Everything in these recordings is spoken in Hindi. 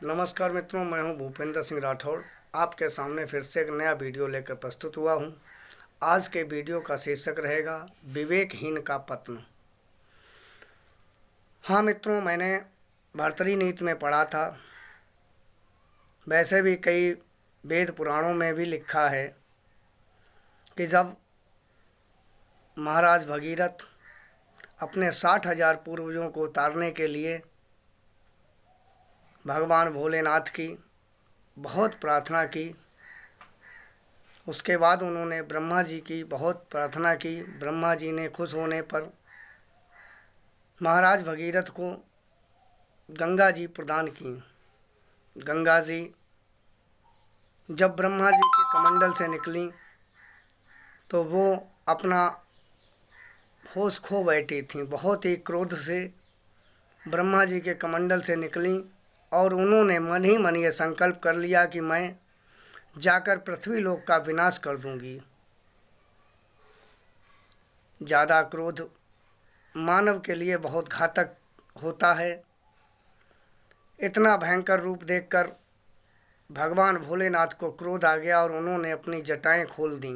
नमस्कार मित्रों, मैं हूं भूपेंद्र सिंह राठौड़। आपके सामने फिर से एक नया वीडियो लेकर प्रस्तुत हुआ हूं। आज के वीडियो का शीर्षक रहेगा विवेकहीन का पतन। हाँ मित्रों, मैंने भर्तृ नीति में पढ़ा था। वैसे भी कई वेद पुराणों में भी लिखा है कि जब महाराज भगीरथ अपने 60,000 पूर्वजों को उतारने के लिए भगवान भोलेनाथ की बहुत प्रार्थना की, उसके बाद उन्होंने ब्रह्मा जी की बहुत प्रार्थना की। ब्रह्मा जी ने खुश होने पर महाराज भगीरथ को गंगा जी प्रदान की। गंगा जी जब ब्रह्मा जी के कमंडल से निकली तो वो अपना होश खो बैठी थीं। बहुत ही क्रोध से ब्रह्मा जी के कमंडल से निकली और उन्होंने मन ही मन ये संकल्प कर लिया कि मैं जाकर पृथ्वी लोक का विनाश कर दूंगी। ज़्यादा क्रोध मानव के लिए बहुत घातक होता है। इतना भयंकर रूप देखकर भगवान भोलेनाथ को क्रोध आ गया और उन्होंने अपनी जटाएं खोल दी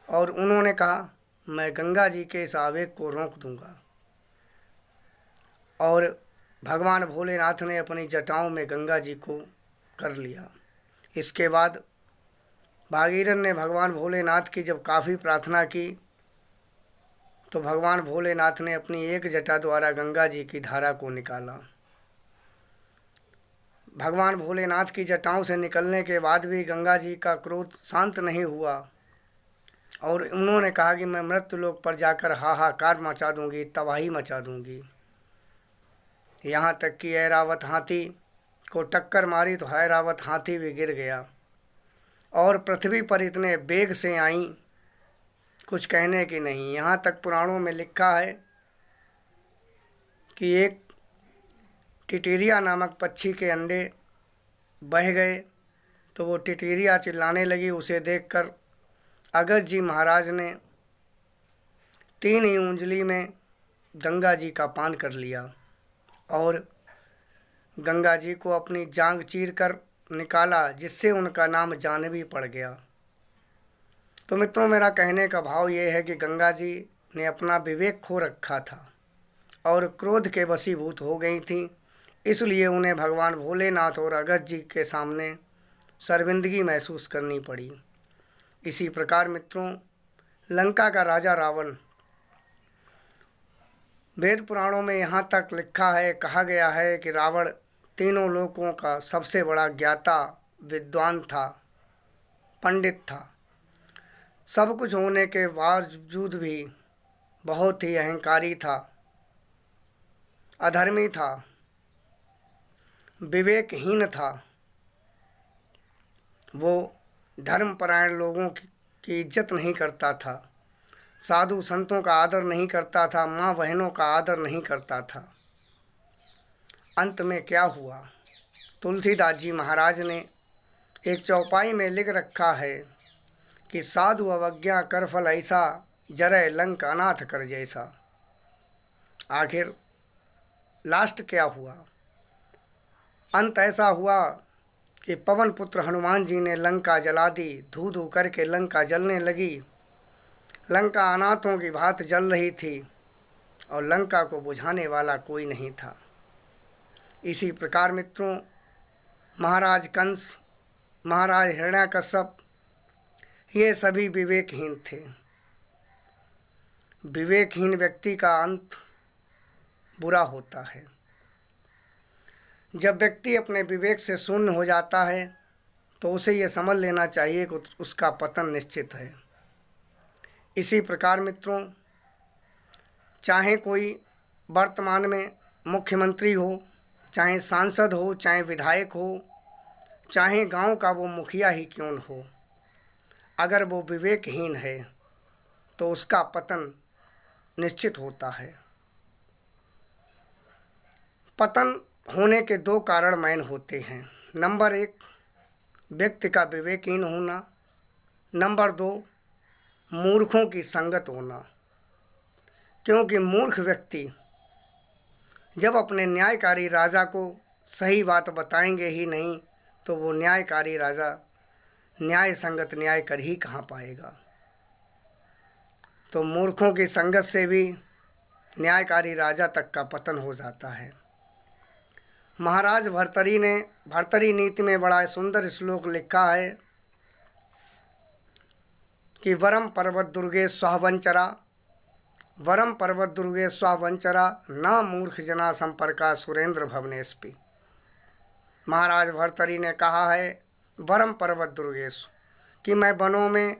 और उन्होंने कहा, मैं गंगा जी के इस आवेग को रोक दूंगा। और भगवान भोलेनाथ ने अपनी जटाओं में गंगा जी को कर लिया। इसके बाद भागीरथ ने भगवान भोलेनाथ की जब काफ़ी प्रार्थना की तो भगवान भोलेनाथ ने अपनी एक जटा द्वारा गंगा जी की धारा को निकाला। भगवान भोलेनाथ की जटाओं से निकलने के बाद भी गंगा जी का क्रोध शांत नहीं हुआ और उन्होंने कहा कि मैं मृत्युलोक पर जाकर हाहाकार मचा दूंगी, तबाही मचा दूंगी। यहाँ तक कि ऐरावत हाथी को टक्कर मारी तो ऐरावत हाथी भी गिर गया और पृथ्वी पर इतने वेग से आई, कुछ कहने की नहीं। यहाँ तक पुराणों में लिखा है कि एक टिटेरिया नामक पक्षी के अंडे बह गए तो वो टिटेरिया चिल्लाने लगी। उसे देखकर अगस्त्य जी महाराज ने 3 ही उंगली में गंगा जी का पान कर लिया और गंगा जी को अपनी जांघ चीर कर निकाला, जिससे उनका नाम जानवी पड़ गया। तो मित्रों, मेरा कहने का भाव ये है कि गंगा जी ने अपना विवेक खो रखा था और क्रोध के वशीभूत हो गई थी, इसलिए उन्हें भगवान भोलेनाथ और अगस्त्य जी के सामने शर्मिंदगी महसूस करनी पड़ी। इसी प्रकार मित्रों, लंका का राजा रावण, वेद पुराणों में यहाँ तक लिखा है, कहा गया है कि रावण तीनों लोकों का सबसे बड़ा ज्ञाता, विद्वान था, पंडित था। सब कुछ होने के बावजूद भी बहुत ही अहंकारी था, अधर्मी था, विवेकहीन था। वो धर्मपरायण लोगों की इज्जत नहीं करता था, साधु संतों का आदर नहीं करता था, माँ बहनों का आदर नहीं करता था। अंत में क्या हुआ? तुलसीदास जी महाराज ने एक चौपाई में लिख रखा है कि साधु अवज्ञा कर फल ऐसा, जरय लंक अनाथ कर जैसा। आखिर लास्ट क्या हुआ? अंत ऐसा हुआ कि पवन पुत्र हनुमान जी ने लंका जला दी। धू धू करके लंका जलने लगी। लंका अनाथों की भांति जल रही थी और लंका को बुझाने वाला कोई नहीं था। इसी प्रकार मित्रों, महाराज कंस, महाराज हिरण्याकश्यप, ये सभी विवेकहीन थे। विवेकहीन व्यक्ति का अंत बुरा होता है। जब व्यक्ति अपने विवेक से शून्य हो जाता है तो उसे ये समझ लेना चाहिए कि उसका पतन निश्चित है। इसी प्रकार मित्रों, चाहे कोई वर्तमान में मुख्यमंत्री हो, चाहे सांसद हो, चाहे विधायक हो, चाहे गांव का वो मुखिया ही क्यों न हो, अगर वो विवेकहीन है तो उसका पतन निश्चित होता है। पतन होने के 2 कारण मैन होते हैं। नंबर 1, व्यक्ति का विवेकहीन होना। नंबर 2, मूर्खों की संगत होना। क्योंकि मूर्ख व्यक्ति जब अपने न्यायकारी राजा को सही बात बताएंगे ही नहीं तो वो न्यायकारी राजा न्याय संगत न्याय कर ही कहाँ पाएगा। तो मूर्खों की संगत से भी न्यायकारी राजा तक का पतन हो जाता है। महाराज भर्तरी ने भर्तरी नीति में बड़ा सुंदर श्लोक लिखा है कि वरम पर्वत दुर्गे स्वावंचरा, वरम पर्वत दुर्गे स्वावंचरा, न मूर्ख जना संपर्का सुरेंद्र भवनेस्पी। महाराज भर्तरी ने कहा है वरम पर्वत दुर्गेश, कि मैं वनों में,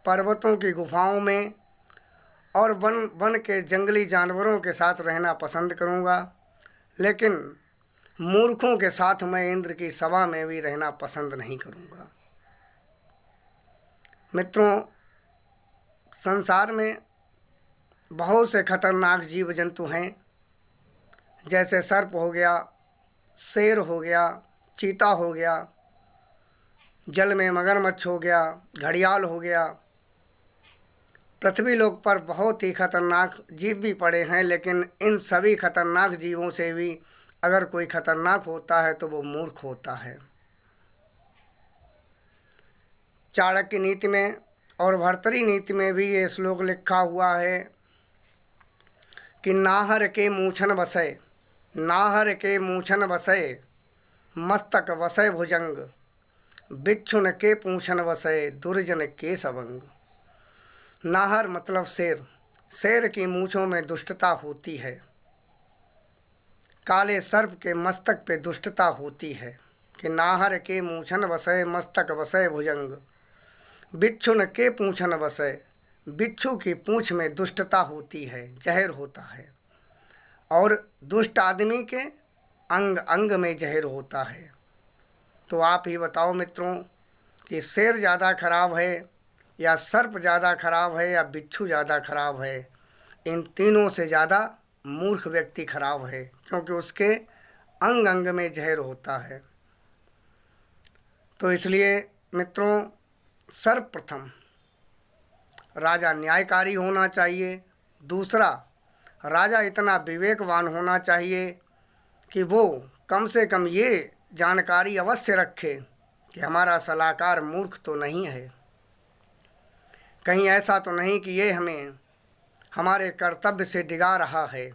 पर्वतों की गुफाओं में और वन के जंगली जानवरों के साथ रहना पसंद करूंगा, लेकिन मूर्खों के साथ मैं इंद्र की सभा में भी रहना पसंद नहीं करूंगा। मित्रों, संसार में बहुत से खतरनाक जीव जंतु हैं, जैसे सर्प हो गया, शेर हो गया, चीता हो गया, जल में मगरमच्छ हो गया, घड़ियाल हो गया। पृथ्वी लोक पर बहुत ही खतरनाक जीव भी पड़े हैं, लेकिन इन सभी खतरनाक जीवों से भी अगर कोई खतरनाक होता है तो वो मूर्ख होता है। चाणक्य नीति में और भर्तरी नीति में भी ये श्लोक लिखा हुआ है कि नाहर के मूछन बसय, नाहर के मूछन बसय, मस्तक वसय भुजंग, बिच्छुन के पूछन वसय, दुर्जन के सवंग। नाहर मतलब शेर, शेर की मूछों में दुष्टता होती है, काले सर्प के मस्तक पे दुष्टता होती है कि नाहर के मूछन वसय, मस्तक वसय भुजंग, बिच्छुन के पूछन वसय, बिच्छू की पूँछ में दुष्टता होती है, जहर होता है, और दुष्ट आदमी के अंग अंग में जहर होता है। तो आप ही बताओ मित्रों कि शेर ज़्यादा खराब है या सर्प ज़्यादा खराब है या बिच्छू ज़्यादा खराब है? इन तीनों से ज़्यादा मूर्ख व्यक्ति खराब है, क्योंकि उसके अंग अंग में जहर होता है। तो इसलिए मित्रों, सर्वप्रथम राजा न्यायकारी होना चाहिए। दूसरा, राजा इतना विवेकवान होना चाहिए कि वो कम से कम ये जानकारी अवश्य रखे कि हमारा सलाहकार मूर्ख तो नहीं है, कहीं ऐसा तो नहीं कि ये हमें हमारे कर्तव्य से डिगा रहा है,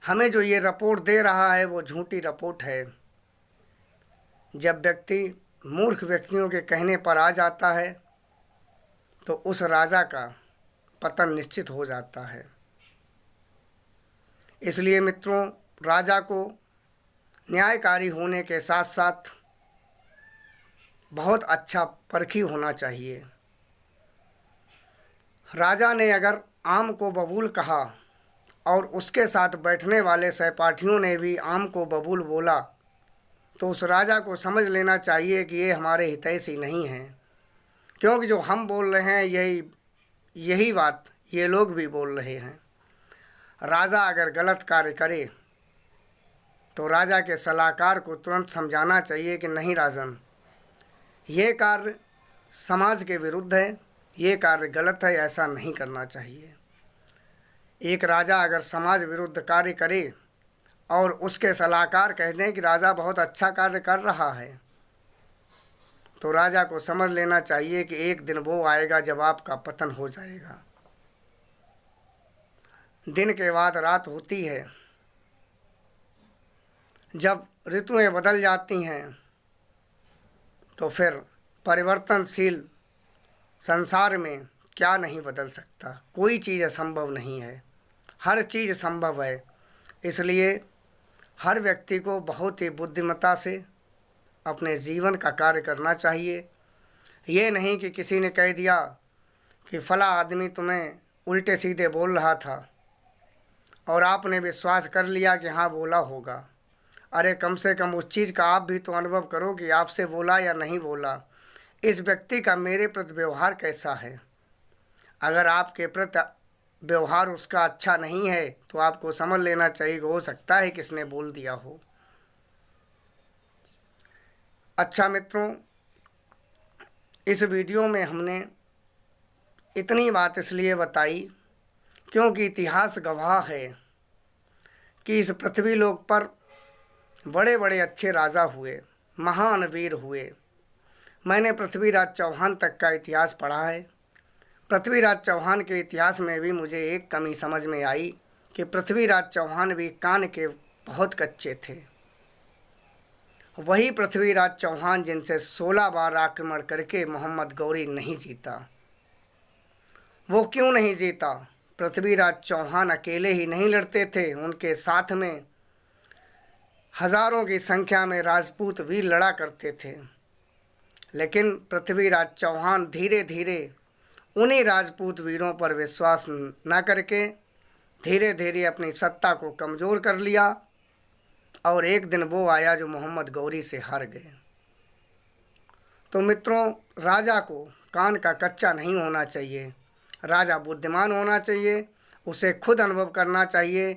हमें जो ये रिपोर्ट दे रहा है वो झूठी रिपोर्ट है। जब व्यक्ति मूर्ख व्यक्तियों के कहने पर आ जाता है तो उस राजा का पतन निश्चित हो जाता है। इसलिए मित्रों, राजा को न्यायकारी होने के साथ साथ बहुत अच्छा परखी होना चाहिए। राजा ने अगर आम को बबूल कहा और उसके साथ बैठने वाले सहपाठियों ने भी आम को बबूल बोला, तो उस राजा को समझ लेना चाहिए कि ये हमारे हितैषी नहीं हैं, क्योंकि जो हम बोल रहे हैं यही बात ये लोग भी बोल रहे हैं। राजा अगर गलत कार्य करे तो राजा के सलाहकार को तुरंत समझाना चाहिए कि नहीं राजन, ये कार्य समाज के विरुद्ध है, ये कार्य गलत है, ऐसा नहीं करना चाहिए। एक राजा अगर समाज विरुद्ध कार्य करे और उसके सलाहकार कह दें कि राजा बहुत अच्छा कार्य कर रहा है, तो राजा को समझ लेना चाहिए कि एक दिन वो आएगा जब आपका पतन हो जाएगा। दिन के बाद रात होती है, जब ऋतुएं बदल जाती हैं तो फिर परिवर्तनशील संसार में क्या नहीं बदल सकता, कोई चीज़ असंभव नहीं है, हर चीज़ संभव है। इसलिए हर व्यक्ति को बहुत ही बुद्धिमत्ता से अपने जीवन का कार्य करना चाहिए। ये नहीं कि किसी ने कह दिया कि फला आदमी तुम्हें उल्टे सीधे बोल रहा था और आपने विश्वास कर लिया कि हाँ बोला होगा। अरे कम से कम उस चीज़ का आप भी तो अनुभव करो कि आपसे बोला या नहीं बोला, इस व्यक्ति का मेरे प्रति व्यवहार कैसा है। अगर आपके प्रति व्यवहार उसका अच्छा नहीं है तो आपको समझ लेना चाहिए कि हो सकता है किसने बोल दिया हो। अच्छा मित्रों, इस वीडियो में हमने इतनी बात इसलिए बताई क्योंकि इतिहास गवाह है कि इस पृथ्वी लोक पर बड़े बड़े अच्छे राजा हुए, महान वीर हुए। मैंने पृथ्वीराज चौहान तक का इतिहास पढ़ा है। पृथ्वीराज चौहान के इतिहास में भी मुझे एक कमी समझ में आई कि पृथ्वीराज चौहान भी कान के बहुत कच्चे थे। वही पृथ्वीराज चौहान जिनसे 16 बार आक्रमण करके मोहम्मद गौरी नहीं जीता। वो क्यों नहीं जीता? पृथ्वीराज चौहान अकेले ही नहीं लड़ते थे, उनके साथ में हजारों की संख्या में राजपूत वीर लड़ा करते थे। लेकिन पृथ्वीराज चौहान धीरे धीरे उन्हीं राजपूत वीरों पर विश्वास न करके धीरे धीरे अपनी सत्ता को कमज़ोर कर लिया और एक दिन वो आया जो मोहम्मद गौरी से हार गए। तो मित्रों, राजा को कान का कच्चा नहीं होना चाहिए। राजा बुद्धिमान होना चाहिए। उसे खुद अनुभव करना चाहिए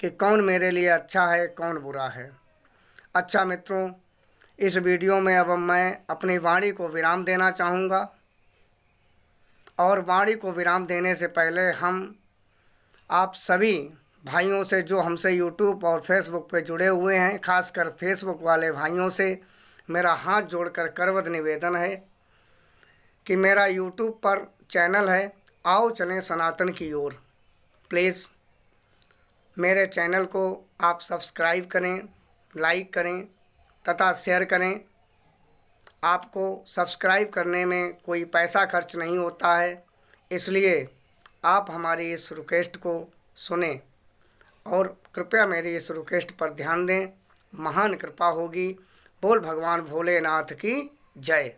कि कौन मेरे लिए अच्छा है, कौन बुरा है। अच्छा मित्रों, इस वीडियो में अब मैं अपनी वाणी को विराम देना चाहूँगा। और वाणी को विराम देने से पहले हम आप सभी भाइयों से जो हमसे यूट्यूब और फेसबुक पे जुड़े हुए हैं, खासकर फेसबुक वाले भाइयों से मेरा हाथ जोड़कर करवद निवेदन है कि मेरा यूट्यूब पर चैनल है आओ चलें सनातन की ओर। प्लीज़ मेरे चैनल को आप सब्सक्राइब करें, लाइक करें तथा शेयर करें। आपको सब्सक्राइब करने में कोई पैसा खर्च नहीं होता है, इसलिए आप हमारी इस रिक्वेस्ट को सुनें और कृपया मेरी इस रिक्वेस्ट पर ध्यान दें। महान कृपा होगी। बोल भगवान भोलेनाथ की जय।